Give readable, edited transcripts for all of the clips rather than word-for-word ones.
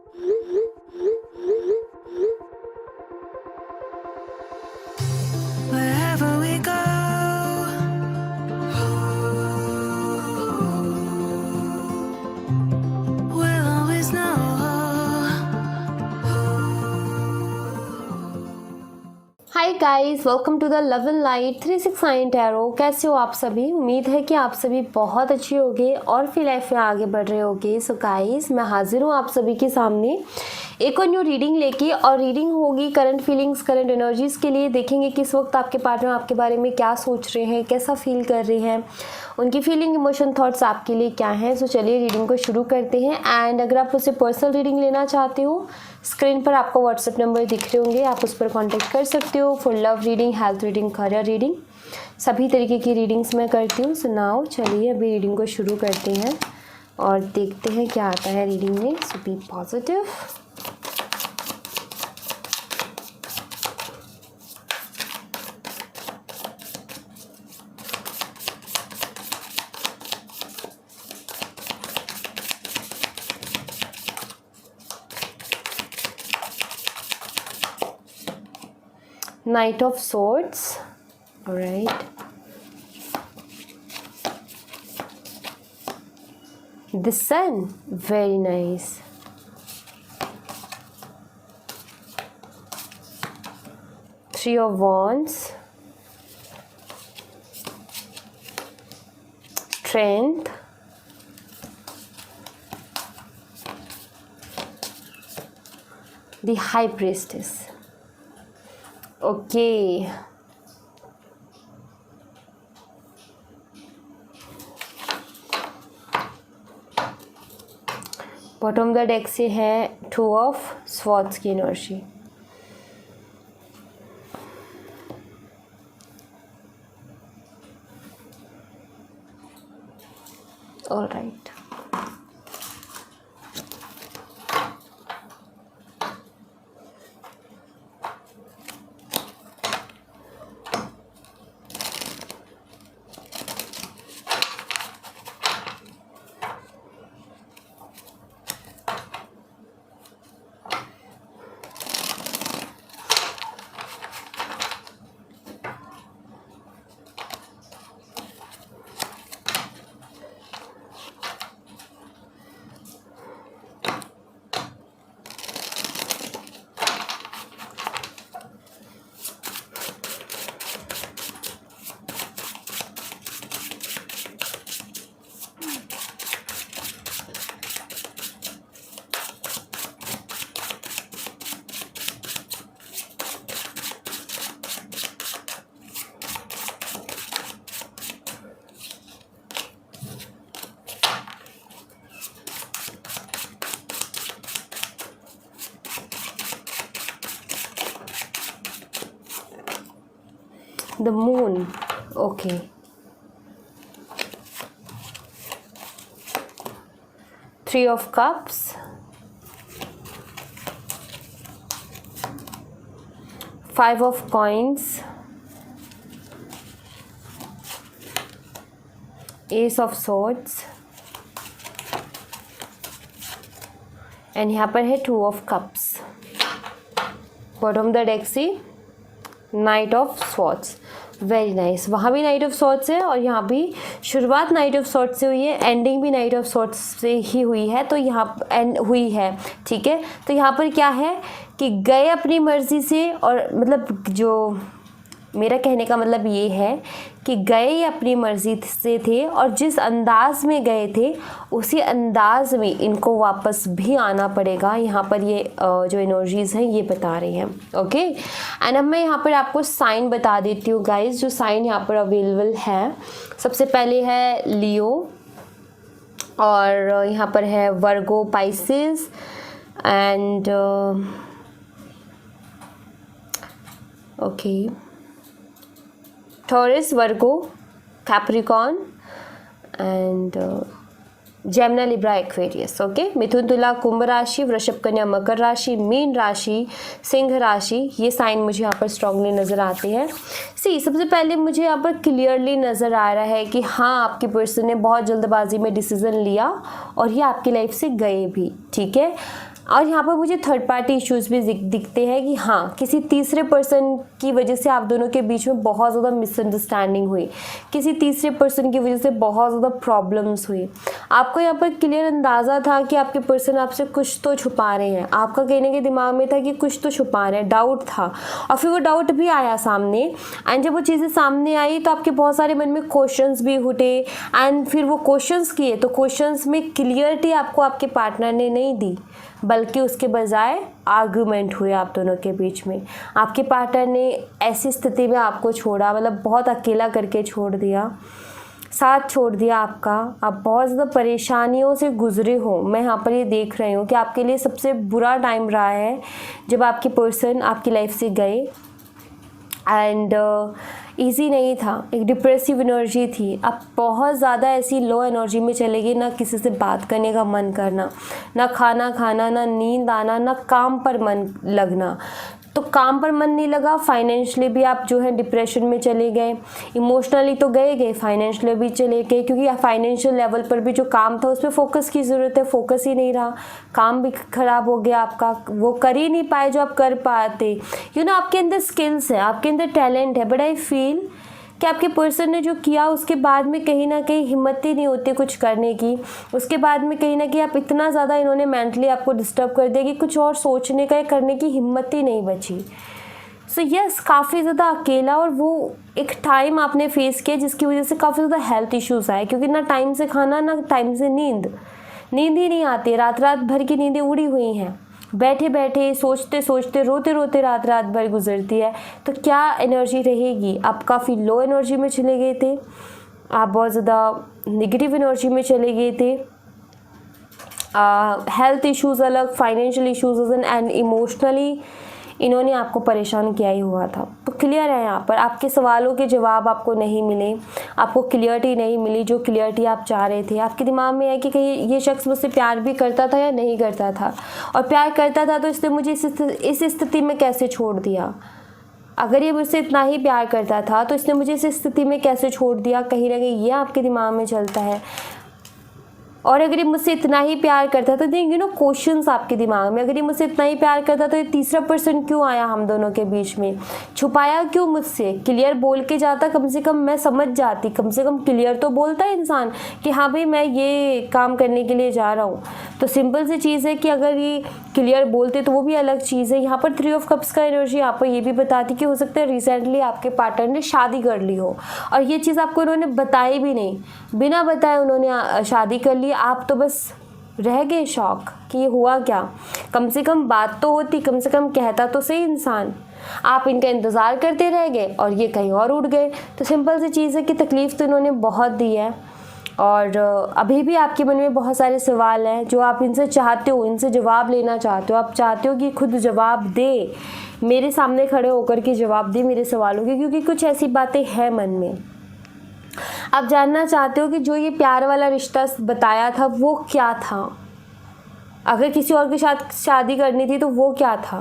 Wherever we go, we'll always know. Hi guys, welcome to the love and light 369 tarot. कैसे हो आप सभी? उम्मीद है कि आप सभी बहुत अच्छे होंगे और फिर लाइफ में आगे बढ़ रहे होंगे। सो गाइस, मैं हाजिर हूँ आप सभी के सामने एक और न्यू रीडिंग लेके, और रीडिंग होगी करंट फीलिंग्स, करंट एनर्जीज़ के लिए। देखेंगे किस वक्त आपके पार्टनर आपके बारे में क्या सोच रहे हैं, कैसा फील कर रहे हैं, उनकी फीलिंग, इमोशन, थॉट्स आपके लिए क्या हैं। सो चलिए रीडिंग को शुरू करते हैं। एंड अगर आप उससे पर्सनल रीडिंग लेना चाहते हो, स्क्रीन पर आपको व्हाट्सएप नंबर दिख रहे होंगे, आप उस पर कॉन्टैक्ट कर सकते हो for love reading, health reading, career reading, सभी तरीके की रीडिंग्स मैं करती हूँ। सो नाउ चलिए अभी रीडिंग को शुरू करते हैं और देखते हैं क्या आता है रीडिंग में। So be positive. Knight of Swords. All right. The Sun. Very nice. Three of Wands. Strength. The High Priestess. Okay, bottom the deck से है टू ऑफ स्वॉर्ड्स की energy. Alright, the moon. Okay, Three of Cups, Five of Coins, Ace of Swords, and यहाँ पर है two of cups. Bottom the deck से knight of swords. Very nice. वहाँ भी night of swords है और यहाँ भी शुरुआत नाइट ऑफ स्वॉर्ड्स से हुई है, एंडिंग भी नाइट ऑफ स्वॉर्ड्स से ही हुई है। तो यहाँ एंड हुई है, ठीक है। तो यहाँ पर क्या है कि गए अपनी मर्ज़ी से, और मतलब जो मेरा कहने का मतलब ये है कि गए अपनी मर्ज़ी से थे, और जिस अंदाज में गए थे उसी अंदाज में इनको वापस भी आना पड़ेगा। यहाँ पर ये जो एनर्जीज़ हैं ये बता रही हैं। ओके, एंड अब मैं यहाँ पर आपको साइन बता देती हूँ गाइस, जो साइन यहाँ पर अवेलेबल है। सबसे पहले है लियो, और यहाँ पर है Virgo, Pisces, and okay Taurus, Virgo, Capricorn, and Gemini, Libra, Aquarius. Okay, Mithun, Tula, Kumbh राशि, वृषभ, कन्या, मकर राशि, मीन राशि, सिंह राशि, ये साइन मुझे यहाँ पर स्ट्रांगली नज़र आते हैं। सबसे पहले मुझे यहाँ पर क्लियरली नज़र आ रहा है कि हाँ, आपके पर्सन ने बहुत जल्दबाजी में डिसीज़न लिया और ये आपकी लाइफ से गए भी, ठीक है। और यहाँ पर मुझे थर्ड पार्टी इश्यूज़ भी दिखते हैं कि हाँ, किसी तीसरे पर्सन की वजह से आप दोनों के बीच में बहुत ज़्यादा मिसअंडरस्टैंडिंग हुई, किसी तीसरे पर्सन की वजह से बहुत ज़्यादा प्रॉब्लम्स हुई। आपको यहाँ पर क्लियर अंदाज़ा था कि आपके पर्सन आपसे कुछ तो छुपा रहे हैं, आपका कहने के दिमाग में था कि कुछ तो छुपा रहे हैं, डाउट था, और फिर वो डाउट भी आया सामने। एंड जब वो चीज़ें सामने आई तो आपके बहुत सारे मन में क्वेश्चंस भी उठे, एंड फिर वो क्वेश्चंस किए तो क्वेश्चंस में क्लियरिटी आपको आपके पार्टनर ने नहीं दी, बल्कि उसके बजाय आर्गूमेंट हुए आप दोनों के बीच में। आपके पार्टनर ने ऐसी स्थिति में आपको छोड़ा, मतलब बहुत अकेला करके छोड़ दिया, साथ छोड़ दिया आपका। आप बहुत ज़्यादा परेशानियों से गुजरे हो। मैं यहाँ पर ये देख रही हूँ कि आपके लिए सबसे बुरा टाइम रहा है जब आपके पर्सन आपकी लाइफ से गए। एंड ईजी नहीं था, एक डिप्रेसिव एनर्जी थी। आप बहुत ज़्यादा ऐसी लो एनर्जी में चले गए, ना किसी से बात करने का मन करना, ना खाना खाना, ना नींद आना, ना काम पर मन लगना। तो काम पर मन नहीं लगा, फाइनेंशियली भी आप जो है डिप्रेशन में चले गए, इमोशनली तो गए, फाइनेंशियली भी चले गए, क्योंकि फाइनेंशियल लेवल पर भी जो काम था उस पर फोकस की ज़रूरत है, फोकस ही नहीं रहा, काम भी ख़राब हो गया आपका, वो कर ही नहीं पाए जो आप कर पाते। आपके अंदर स्किल्स है, आपके अंदर टैलेंट है, बट आई फील कि आपके पर्सन ने जो किया उसके बाद में कहीं ना कहीं हिम्मत ही नहीं होती कुछ करने की। उसके बाद में कहीं ना कहीं आप इतना ज़्यादा इन्होंने मेंटली आपको डिस्टर्ब कर दिया कि कुछ और सोचने का या करने की हिम्मत ही नहीं बची। सो यस, काफ़ी ज़्यादा अकेला, और वो एक टाइम आपने फेस किया जिसकी वजह से काफ़ी ज़्यादा हेल्थ इश्यूज़ आए, क्योंकि ना टाइम से खाना, ना टाइम से नींद ही नहीं आती, रात भर की नींदें उड़ी हुई हैं, बैठे बैठे सोचते सोचते रोते रोते रात भर गुजरती है। तो क्या एनर्जी रहेगी? आप काफ़ी लो एनर्जी में चले गए थे, आप बहुत ज़्यादा नेगेटिव एनर्जी में चले गए थे। हेल्थ इश्यूज़ अलग, फाइनेंशियल इश्यूज़ एंड इमोशनली इन्होंने आपको परेशान किया ही हुआ था। तो क्लियर है, यहाँ पर आपके सवालों के जवाब आपको नहीं मिले, आपको क्लियरिटी नहीं मिली जो क्लियरिटी आप चाह रहे थे। आपके दिमाग में है कि कहीं ये शख्स मुझसे प्यार भी करता था या नहीं करता था, और प्यार करता था तो इसने मुझे इस स्थिति में कैसे छोड़ दिया। अगर ये मुझसे इतना ही प्यार करता था तो इसने मुझे इस स्थिति में कैसे छोड़ दिया, कहीं ना कहीं ये आपके दिमाग में चलता है। और अगर ये मुझसे इतना ही प्यार करता था, तो क्वेश्चंस आपके दिमाग में, अगर ये मुझसे इतना ही प्यार करता तो ये तीसरा पर्सन क्यों आया हम दोनों के बीच में, छुपाया क्यों मुझसे, क्लियर बोल के जाता, कम से कम मैं समझ जाती, कम से कम क्लियर तो बोलता है इंसान कि हाँ भाई मैं ये काम करने के लिए जा रहा हूँ। तो सिंपल सी चीज़ है कि अगर ये क्लियर बोलते तो वो भी अलग चीज़ है। यहाँ पर 3 ऑफ कप्स का एनर्जी यहाँ पर ये भी बताती कि हो सकता है रिसेंटली आपके पार्टनर ने शादी कर ली हो, और ये चीज़ आपको उन्होंने बताई भी नहीं, बिना बताए उन्होंने शादी कर ली। आप तो बस रह गए शॉक कि ये हुआ क्या। कम से कम बात तो होती, कम से कम कहता तो सही इंसान। आप इनका इंतज़ार करते रह गए और ये कहीं और उड़ गए। तो सिंपल सी चीज़ है कि तकलीफ़ तो इन्होंने बहुत दी है, और अभी भी आपके मन में बहुत सारे सवाल हैं जो आप इनसे चाहते हो, इनसे जवाब लेना चाहते हो। आप चाहते हो कि खुद जवाब दे, मेरे सामने खड़े होकर के जवाब दे मेरे सवालों के, क्योंकि कुछ ऐसी बातें हैं मन में। आप जानना चाहते हो कि जो ये प्यार वाला रिश्ता बताया था वो क्या था, अगर किसी और के साथ शादी करनी थी तो वो क्या था,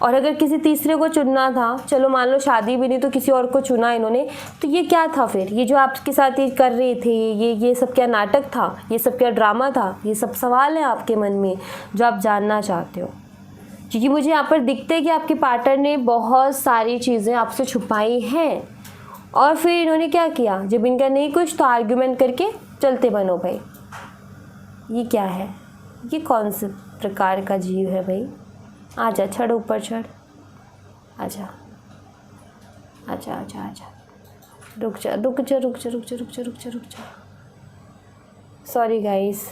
और अगर किसी तीसरे को चुनना था, चलो मान लो शादी भी नहीं तो किसी और को चुना इन्होंने, तो ये क्या था फिर? ये जो आपके साथ ये कर रहे थे, ये सब क्या नाटक था, ये सब क्या ड्रामा था? ये सब सवाल है आपके मन में जो आप जानना चाहते हो, क्योंकि मुझे यहाँ पर दिखते है कि आपके पार्टनर ने बहुत सारी चीज़ें आपसे छुपाई हैं, और फिर इन्होंने क्या किया, जब इनका नहीं कुछ तो आर्ग्यूमेंट करके चलते बनो भाई। ये क्या है? ये कौन से प्रकार का जीव है भाई? आजा, चढ़ ऊपर चढ़, आजा आजा आजा आजा, रुक जा रुक जा रुक जा रुक जा रुक जा रुक जा रुक जा। सॉरी गाइस,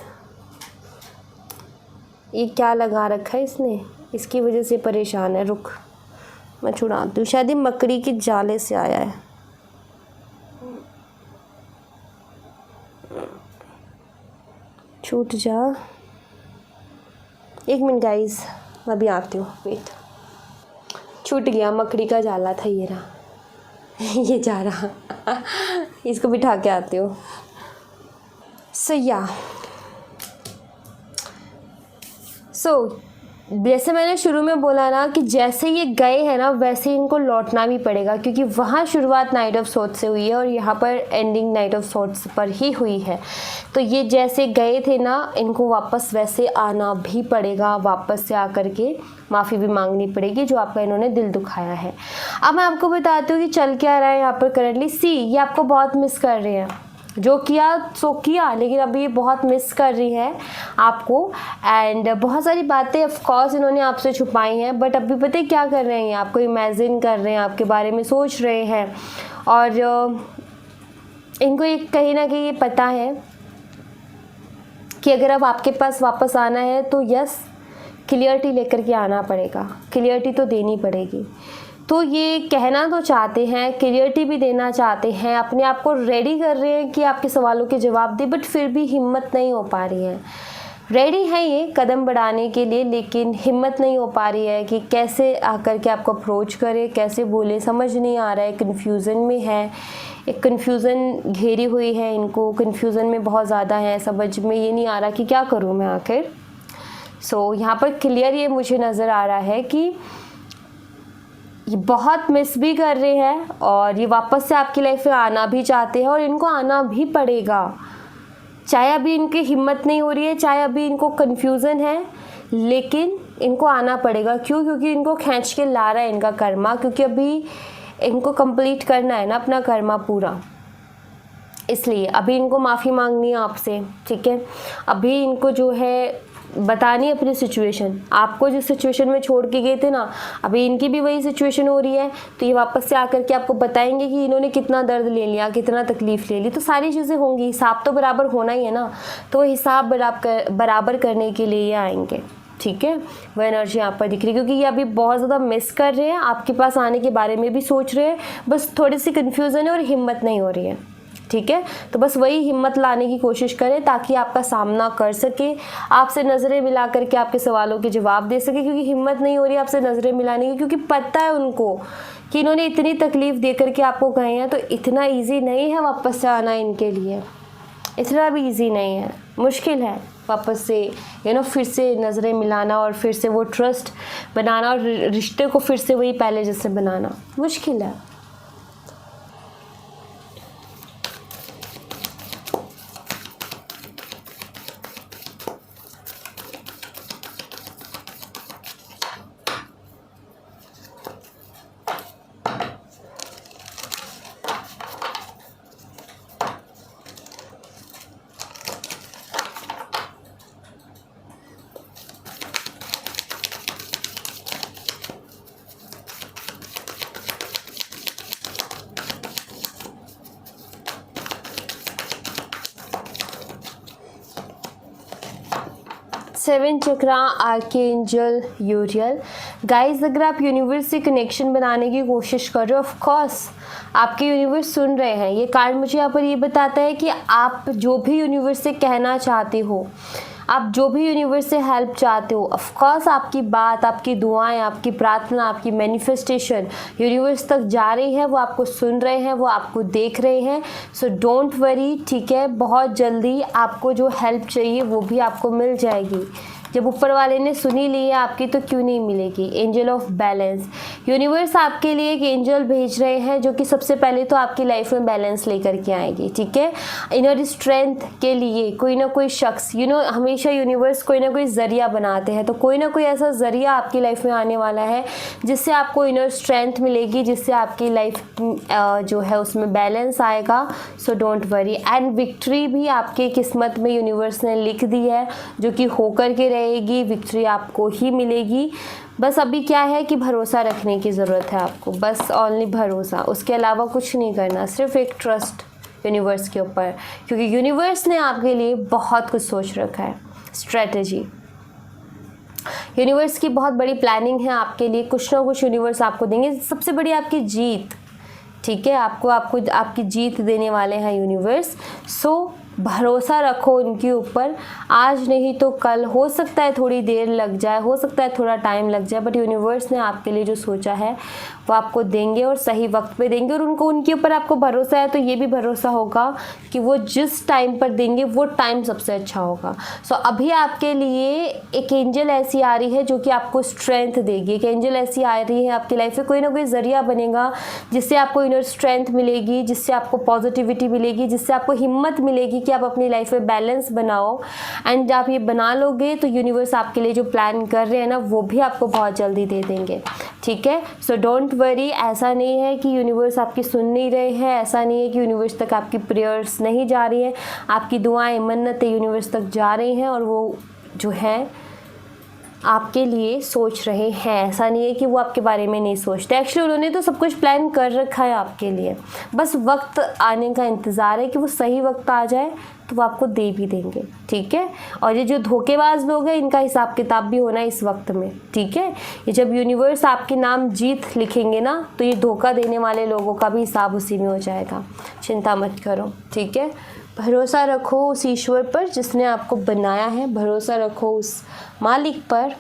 ये क्या लगा रखा है इसने, इसकी वजह से परेशान है। रुक, मैं छुड़ाती हूँ, शायद ये मकड़ी के जाले से आया है। छूट जा, 1 मिनट गाइस, मैं भी आती हूँ, वेट। छूट गया, मकड़ी का जाला था ये रहा। ये जा रहा, इसको बिठा के आती हूँ। सो जैसे मैंने शुरू में बोला ना कि जैसे ये गए हैं ना वैसे इनको लौटना भी पड़ेगा, क्योंकि वहाँ शुरुआत नाइट ऑफ सोर्ड्स से हुई है और यहाँ पर एंडिंग नाइट ऑफ सोर्ड्स पर ही हुई है। तो ये जैसे गए थे ना, इनको वापस वैसे आना भी पड़ेगा, वापस से आकर के माफ़ी भी मांगनी पड़ेगी जो आपका इन्होंने दिल दुखाया है। अब मैं आपको बताती हूँ कि चल क्या रहा है यहाँ पर करंटली। सी, ये आपको बहुत मिस कर रहे हैं, जो किया सो किया, लेकिन अभी ये बहुत मिस कर रही है आपको। एंड बहुत सारी बातें ऑफ कोर्स इन्होंने आपसे छुपाई हैं, बट अभी पता है क्या कर रहे हैं, आपको इमेजिन कर रहे हैं, आपके बारे में सोच रहे हैं। और इनको एक कहीं ना कहीं ये पता है कि अगर अब आपके पास वापस आना है तो यस, क्लियरिटी लेकर के आना पड़ेगा, क्लियरिटी तो देनी पड़ेगी। तो ये कहना तो चाहते हैं, क्लियरिटी भी देना चाहते हैं, अपने आप को रेडी कर रहे हैं कि आपके सवालों के जवाब दे, बट फिर भी हिम्मत नहीं हो पा रही है। रेडी है ये कदम बढ़ाने के लिए, लेकिन हिम्मत नहीं हो पा रही है कि कैसे आकर के आपको अप्रोच करे, कैसे बोले, समझ नहीं आ रहा है, कन्फ्यूज़न में है। एक कन्फ्यूज़न घेरी हुई है इनको, कन्फ्यूज़न में बहुत ज़्यादा है, समझ में ये नहीं आ रहा कि क्या करूँ मैं आखिर। सो यहाँ पर क्लियर ये मुझे नज़र आ रहा है कि ये बहुत मिस भी कर रहे हैं और ये वापस से आपकी लाइफ में आना भी चाहते हैं और इनको आना भी पड़ेगा। चाहे अभी इनकी हिम्मत नहीं हो रही है, चाहे अभी इनको कन्फ्यूज़न है, लेकिन इनको आना पड़ेगा। क्यों? क्योंकि इनको खींच के ला रहा है इनका कर्मा, क्योंकि अभी इनको कंप्लीट करना है ना अपना कर्मा पूरा। इसलिए अभी इनको माफ़ी मांगनी है आपसे, ठीक है। अभी इनको जो है बतानी है अपनी सिचुएशन। आपको जिस सिचुएशन में छोड़ के गए थे ना, अभी इनकी भी वही सिचुएशन हो रही है, तो ये वापस से आकर के आपको बताएंगे कि इन्होंने कितना दर्द ले लिया, कितना तकलीफ़ ले ली। तो सारी चीज़ें होंगी, हिसाब तो बराबर होना ही है ना, तो हिसाब बराबर करने के लिए ये आएंगे, ठीक है। वो एनर्जी यहाँ पर दिख रही है, क्योंकि ये अभी बहुत ज़्यादा मिस कर रहे हैं, आपके पास आने के बारे में भी सोच रहे हैं, बस थोड़ी सी कन्फ्यूज़न है और हिम्मत नहीं हो रही है, ठीक है। तो बस वही हिम्मत लाने की कोशिश करें ताकि आपका सामना कर सके, आपसे नज़रें मिला करके आपके सवालों के जवाब दे सके, क्योंकि हिम्मत नहीं हो रही आपसे नज़रें मिलाने की, क्योंकि पता है उनको कि इन्होंने इतनी तकलीफ़ दे करके आपको गए हैं, तो इतना ईजी नहीं है वापस से आना इनके लिए, इतना भी ईजी नहीं है, मुश्किल है वापस से फिर से नज़रें मिलाना और फिर से वो ट्रस्ट बनाना और रिश्ते को फिर से वही पहले जैसे बनाना मुश्किल है। सेवन चक्रा आर्कएंजल यूरियल। गाइस, अगर आप यूनिवर्स से कनेक्शन बनाने की कोशिश कर रहे हो, ऑफ कोर्स आपके यूनिवर्स सुन रहे हैं। ये कार्ड मुझे यहाँ पर ये बताता है कि आप जो भी यूनिवर्स से कहना चाहते हो, आप जो भी यूनिवर्स से हेल्प चाहते हो, ऑफ कोर्स आपकी बात, आपकी दुआएं, आपकी प्रार्थना, आपकी मैनिफेस्टेशन यूनिवर्स तक जा रही है। वो आपको सुन रहे हैं, वो आपको देख रहे हैं। सो डोंट वरी, ठीक है। बहुत जल्दी आपको जो हेल्प चाहिए वो भी आपको मिल जाएगी। जब ऊपर वाले ने सुनी ली है आपकी, तो क्यों नहीं मिलेगी। एंजल ऑफ बैलेंस, यूनिवर्स आपके लिए एक एंजल भेज रहे हैं जो कि सबसे पहले तो आपकी लाइफ में बैलेंस लेकर के आएगी, ठीक है। इनर स्ट्रेंथ के लिए कोई ना कोई शख्स, हमेशा यूनिवर्स कोई ना कोई ज़रिया बनाते हैं, तो कोई ना कोई ऐसा ज़रिया आपकी लाइफ में आने वाला है जिससे आपको इनर स्ट्रेंथ मिलेगी, जिससे आपकी लाइफ जो है उसमें बैलेंस आएगा। So don't worry. And victory भी आपकी किस्मत में यूनिवर्स ने लिख दी है, जो कि होकर के रहेगी। विक्ट्री आपको ही मिलेगी। बस अभी क्या है कि भरोसा रखने की ज़रूरत है आपको, बस ओनली भरोसा, उसके अलावा कुछ नहीं करना, सिर्फ एक ट्रस्ट यूनिवर्स के ऊपर, क्योंकि यूनिवर्स ने आपके लिए बहुत कुछ सोच रखा है। स्ट्रेटजी, यूनिवर्स की बहुत बड़ी प्लानिंग है आपके लिए, कुछ ना कुछ यूनिवर्स आपको देंगे। सबसे बड़ी आपकी जीत, ठीक है, आपको आपकी जीत देने वाले हैं यूनिवर्स। सो भरोसा रखो उनके ऊपर, आज नहीं तो कल, हो सकता है थोड़ी देर लग जाए, हो सकता है थोड़ा टाइम लग जाए, बट यूनिवर्स ने आपके लिए जो सोचा है वो आपको देंगे और सही वक्त पे देंगे, और उनको उनके ऊपर आपको भरोसा है तो ये भी भरोसा होगा कि वो जिस टाइम पर देंगे वो टाइम सबसे अच्छा होगा। सो अभी आपके लिए एक एंजल ऐसी आ रही है जो कि आपको स्ट्रेंथ देगी। एक एंजल ऐसी आ रही है आपकी लाइफ में, कोई ना कोई ज़रिया बनेगा जिससे आपको इनर स्ट्रेंथ मिलेगी, जिससे आपको पॉजिटिविटी मिलेगी, जिससे आपको हिम्मत मिलेगी कि आप अपनी लाइफ में बैलेंस बनाओ। एंड जब आप ये बना लोगे तो यूनिवर्स आपके लिए जो प्लान कर रहे हैं ना वो भी आपको बहुत जल्दी दे देंगे, ठीक है। सो डोंट वरी, ऐसा नहीं है कि यूनिवर्स आपकी सुन नहीं रहे हैं, ऐसा नहीं है कि यूनिवर्स तक आपकी प्रेयर्स नहीं जा रही है, आपकी दुआएं मन्नतें यूनिवर्स तक जा रही हैं और वो जो है आपके लिए सोच रहे हैं। ऐसा नहीं है कि वो आपके बारे में नहीं सोचते, एक्चुअली उन्होंने तो सब कुछ प्लान कर रखा है आपके लिए, बस वक्त आने का इंतज़ार है कि वो सही वक्त आ जाए तो वो आपको दे भी देंगे, ठीक है। और ये जो धोखेबाज लोग हैं इनका हिसाब किताब भी होना है इस वक्त में, ठीक है। ये जब यूनिवर्स आपके नाम जीत लिखेंगे ना तो ये धोखा देने वाले लोगों का भी हिसाब उसी में हो जाएगा, चिंता मत करो, ठीक है। भरोसा रखो उस ईश्वर पर जिसने आपको बनाया है, भरोसा रखो उस मालिक पर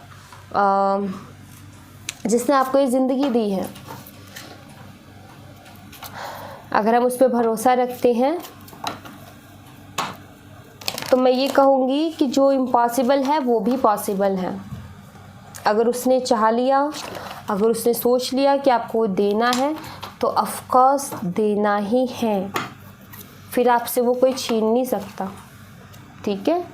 जिसने आपको ये ज़िंदगी दी है। अगर हम उस पर भरोसा रखते हैं तो मैं ये कहूँगी कि जो इम्पॉसिबल है वो भी पॉसिबल है। अगर उसने चाह लिया, अगर उसने सोच लिया कि आपको देना है तो ऑफ कोर्स देना ही है, फिर आपसे वो कोई छीन नहीं सकता, ठीक है।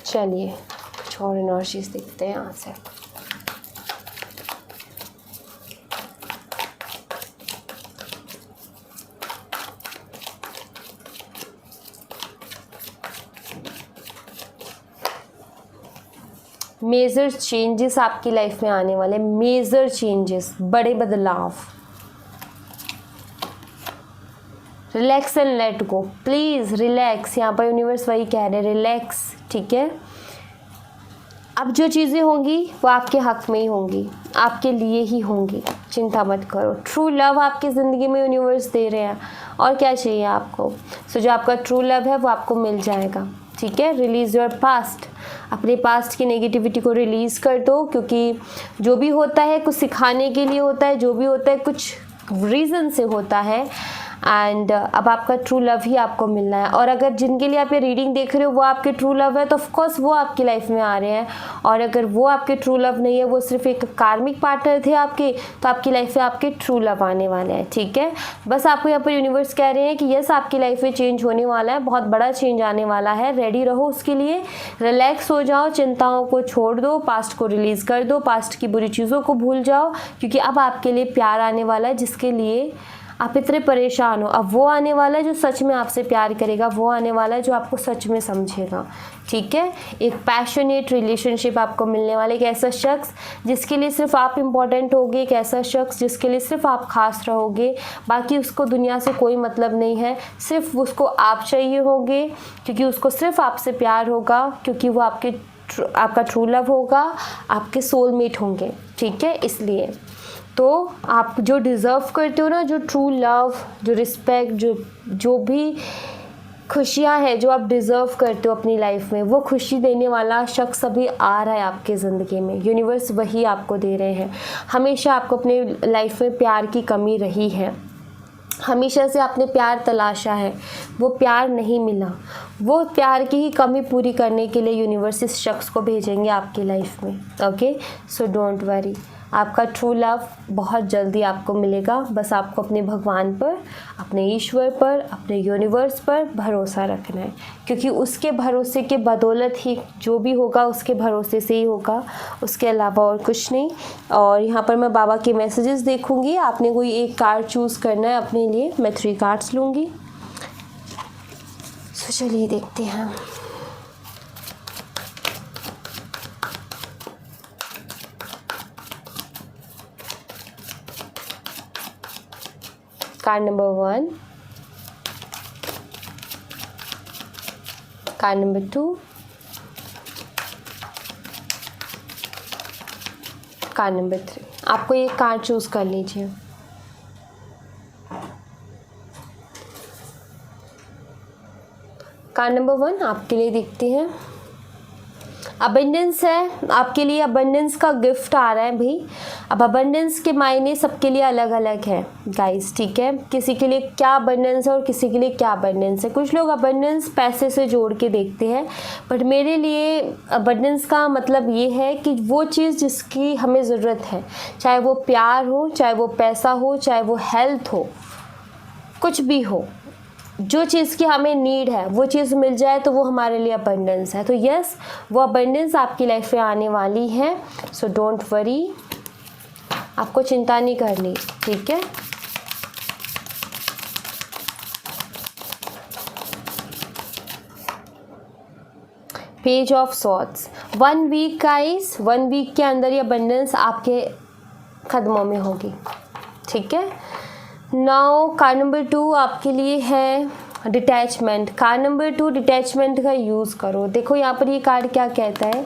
चलिए कुछ और एनर्जीज देखते हैं यहाँ से। मेजर चेंजेस आपकी लाइफ में आने वाले, मेजर चेंजेस, बड़े बदलाव। Relax and let go, please relax, यहाँ पर यूनिवर्स वही कह रहे हैं, रिलैक्स, ठीक है। अब जो चीज़ें होंगी वो आपके हक में ही होंगी, आपके लिए ही होंगी, चिंता मत करो। ट्रू लव आपकी ज़िंदगी में यूनिवर्स दे रहे हैं, और क्या चाहिए आपको। सो जो आपका ट्रू लव है वो आपको मिल जाएगा, ठीक है। रिलीज़ योर पास्ट, अपने पास्ट की नेगेटिविटी को रिलीज़ कर दो, क्योंकि जो भी होता है कुछ सिखाने के लिए होता है, जो भी होता है कुछ रीज़न से होता है। एंड अब आपका ट्रू लव ही आपको मिलना है। और अगर जिनके लिए आप ये रीडिंग देख रहे हो वो आपके ट्रू लव है तो ऑफकोर्स वो आपकी लाइफ में आ रहे हैं, और अगर वो आपके ट्रू लव नहीं है, वो सिर्फ एक कार्मिक पार्टनर थे आपके, तो आपकी लाइफ में आपके ट्रू लव आने वाले हैं, ठीक है। बस आपको यहाँ पर यूनिवर्स कह रहे हैं कि यस आपकी लाइफ में चेंज होने वाला है, बहुत बड़ा चेंज आने वाला है, रेडी रहो उसके लिए। रिलैक्स हो जाओ, चिंताओं को छोड़ दो, पास्ट को रिलीज़ कर दो, पास्ट की बुरी चीज़ों को भूल जाओ, क्योंकि अब आपके लिए प्यार आने वाला है जिसके लिए आप इतने परेशान हो। अब वो आने वाला है जो सच में आपसे प्यार करेगा, वो आने वाला है जो आपको सच में समझेगा, ठीक है। एक पैशनेट रिलेशनशिप आपको मिलने वाला है, एक ऐसा शख्स जिसके लिए सिर्फ आप इम्पोर्टेंट होगे, एक ऐसा शख्स जिसके लिए सिर्फ आप खास रहोगे, बाकी उसको दुनिया से कोई मतलब नहीं है, सिर्फ उसको आप चाहिए होगे, क्योंकि उसको सिर्फ आपसे प्यार होगा, क्योंकि वो आपका ट्रू लव होगा, आपके सोलमेट होंगे, ठीक है। इसलिए तो आप जो डिज़र्व करते हो ना, जो ट्रू लव, जो रिस्पेक्ट, जो भी खुशियाँ हैं जो आप डिज़र्व करते हो अपनी लाइफ में, वो खुशी देने वाला शख्स अभी आ रहा है आपके ज़िंदगी में। यूनिवर्स वही आपको दे रहे हैं। हमेशा आपको अपने लाइफ में प्यार की कमी रही है, हमेशा से आपने प्यार तलाशा है, वो प्यार नहीं मिला, वो प्यार की ही कमी पूरी करने के लिए यूनिवर्स इस शख्स को भेजेंगे आपकी लाइफ में, ओके। सो डोंट वरी, आपका ट्रू लव बहुत जल्दी आपको मिलेगा। बस आपको अपने भगवान पर, अपने ईश्वर पर, अपने यूनिवर्स पर भरोसा रखना है, क्योंकि उसके भरोसे के बदौलत ही जो भी होगा उसके भरोसे से ही होगा, उसके अलावा और कुछ नहीं। और यहाँ पर मैं बाबा के मैसेजेस देखूँगी, आपने कोई एक कार्ड चूज़ करना है अपने लिए, मैं 3 कार्ड्स लूँगी। तो चलिए देखते हैं। Card number 1, card number 2, card number 3। आपको ये कार्ड चूज़ कर लीजिए। कार्ड नंबर 1 आपके लिए देखते हैं। अबंडेंस है आपके लिए, अबंडेंस का गिफ्ट आ रहा है भाई। अब अबंडेंस के मायने सबके लिए अलग अलग है गाइस, ठीक है। किसी के लिए क्या अबंडेंस है और किसी के लिए क्या अबंडेंस है। कुछ लोग अबंडेंस पैसे से जोड़ के देखते हैं, बट मेरे लिए अबंडेंस का मतलब ये है कि वो चीज़ जिसकी हमें ज़रूरत है, चाहे वो प्यार हो, चाहे वो पैसा हो, चाहे वो हेल्थ हो, कुछ भी हो, जो चीज़ की हमें नीड है वो चीज़ मिल जाए तो वो हमारे लिए अबंडेंस है। तो यस, वो अबंडेंस आपकी लाइफ में आने वाली है। सो डोंट वरी, आपको चिंता नहीं करनी, ठीक है। Page of swords, 1 week guys, 1 week के अंदर ये अबंडेंस आपके कदमों में होगी, ठीक है। नाउ कार्ड नंबर 2 आपके लिए है डिटैचमेंट। कार्ड नंबर 2 डिटैचमेंट का यूज़ करो। देखो यहाँ पर ये कार्ड क्या कहता है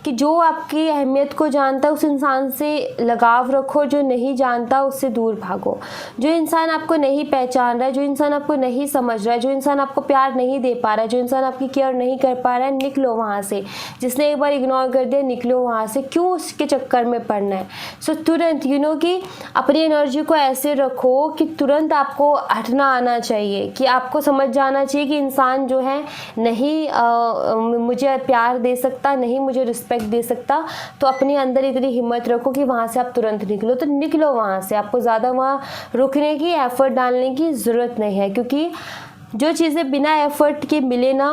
कि जो आपकी अहमियत को जानता है उस इंसान से लगाव रखो, जो नहीं जानता उससे दूर भागो। जो इंसान आपको नहीं पहचान रहा है, जो इंसान आपको नहीं समझ रहा है, जो इंसान आपको प्यार नहीं दे पा रहा है, जो इंसान आपकी केयर नहीं कर पा रहा है, निकलो वहाँ से। जिसने एक बार इग्नोर कर दिया, निकलो वहाँ से। क्यों उसके चक्कर में पड़ना है। सो तुरंत कि अपनी एनर्जी को ऐसे रखो कि तुरंत आपको हटना आना चाहिए, कि आपको समझ जाना चाहिए कि इंसान जो है नहीं मुझे प्यार दे सकता, नहीं मुझे रिस्पेक्ट दे सकता। तो अपने अंदर इतनी हिम्मत रखो कि वहाँ से आप तुरंत निकलो। तो निकलो वहाँ से, आपको ज़्यादा वहाँ रुकने की, एफर्ट डालने की ज़रूरत नहीं है, क्योंकि जो चीज़ें बिना एफर्ट के मिले ना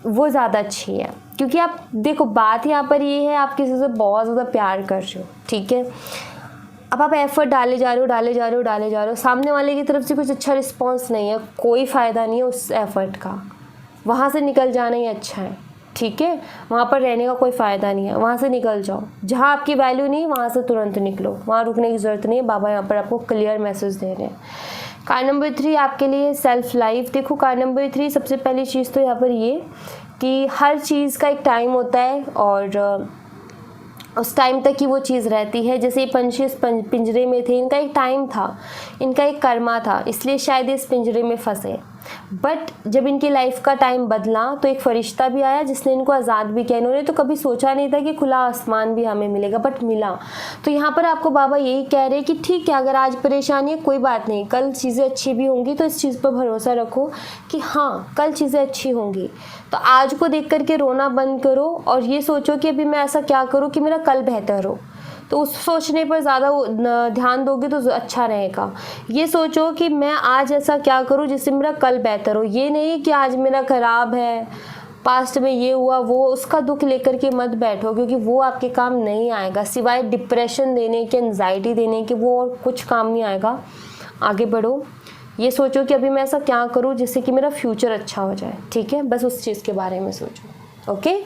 वो ज़्यादा अच्छी है। क्योंकि आप देखो, बात यहाँ पर ये है, आप किसी से बहुत ज़्यादा प्यार कर रहे हो, ठीक है। अब आप एफर्ट डाले जा रहे हो, सामने वाले की तरफ से कुछ अच्छा रिस्पॉन्स नहीं है, कोई फ़ायदा नहीं है उस एफर्ट का। वहाँ से निकल जाना ही अच्छा है, ठीक है। वहाँ पर रहने का कोई फ़ायदा नहीं है, वहाँ से निकल जाओ। जहाँ आपकी वैल्यू नहीं, वहाँ से तुरंत निकलो, वहाँ रुकने की ज़रूरत नहीं है। बाबा यहाँ पर आपको क्लियर मैसेज दे रहे हैं। कार्ड नंबर 3 आपके लिए सेल्फ लाइफ। देखो कार्ड नंबर 3, सबसे पहली चीज़ तो यहाँ पर ये कि हर चीज़ का एक टाइम होता है और उस टाइम तक ही वो चीज़ रहती है। जैसे ये पंछी इस पिंजरे में थे, इनका एक टाइम था, इनका एक कर्मा था, इसलिए शायद इस पिंजरे में फंसे। बट जब इनकी लाइफ का टाइम बदला तो एक फरिश्ता भी आया जिसने इनको आज़ाद भी किया। इन्होंने तो कभी सोचा नहीं था कि खुला आसमान भी हमें मिलेगा, बट मिला। तो यहाँ पर आपको बाबा यही कह रहे हैं कि ठीक है, अगर आज परेशानी है कोई बात नहीं, कल चीज़ें अच्छी भी होंगी। तो इस चीज़ पर भरोसा रखो कि हाँ, कल चीज़ें अच्छी होंगी। तो आज को देख करके रोना बंद करो और ये सोचो कि अभी मैं ऐसा क्या करूँ कि मेरा कल बेहतर हो। तो उस सोचने पर ज़्यादा ध्यान दोगे तो अच्छा रहेगा। ये सोचो कि मैं आज ऐसा क्या करूं जिससे मेरा कल बेहतर हो। ये नहीं कि आज मेरा ख़राब है, पास्ट में ये हुआ वो, उसका दुख लेकर के मत बैठो, क्योंकि वो आपके काम नहीं आएगा। सिवाय डिप्रेशन देने के, एंजाइटी देने के, वो और कुछ काम नहीं आएगा। आगे बढ़ो, ये सोचो कि अभी मैं ऐसा क्या करूँ जिससे कि मेरा फ्यूचर अच्छा हो जाए, ठीक है। बस उस चीज़ के बारे में सोचो, okay.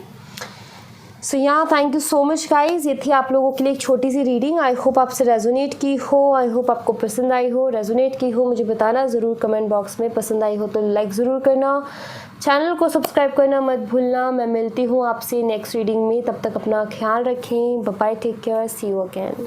So thank you so much guys. ये थी आप लोगों के लिए एक छोटी सी रीडिंग। आई होप आपसे रेजोनेट की हो, आई होप आपको पसंद आई हो। रेजोनेट की हो मुझे बताना ज़रूर कमेंट बॉक्स में। पसंद आई हो तो लाइक ज़रूर करना, चैनल को सब्सक्राइब करना मत भूलना। मैं मिलती हूँ आपसे नेक्स्ट रीडिंग में, तब तक अपना ख्याल रखें। Bye bye, take care, see you again.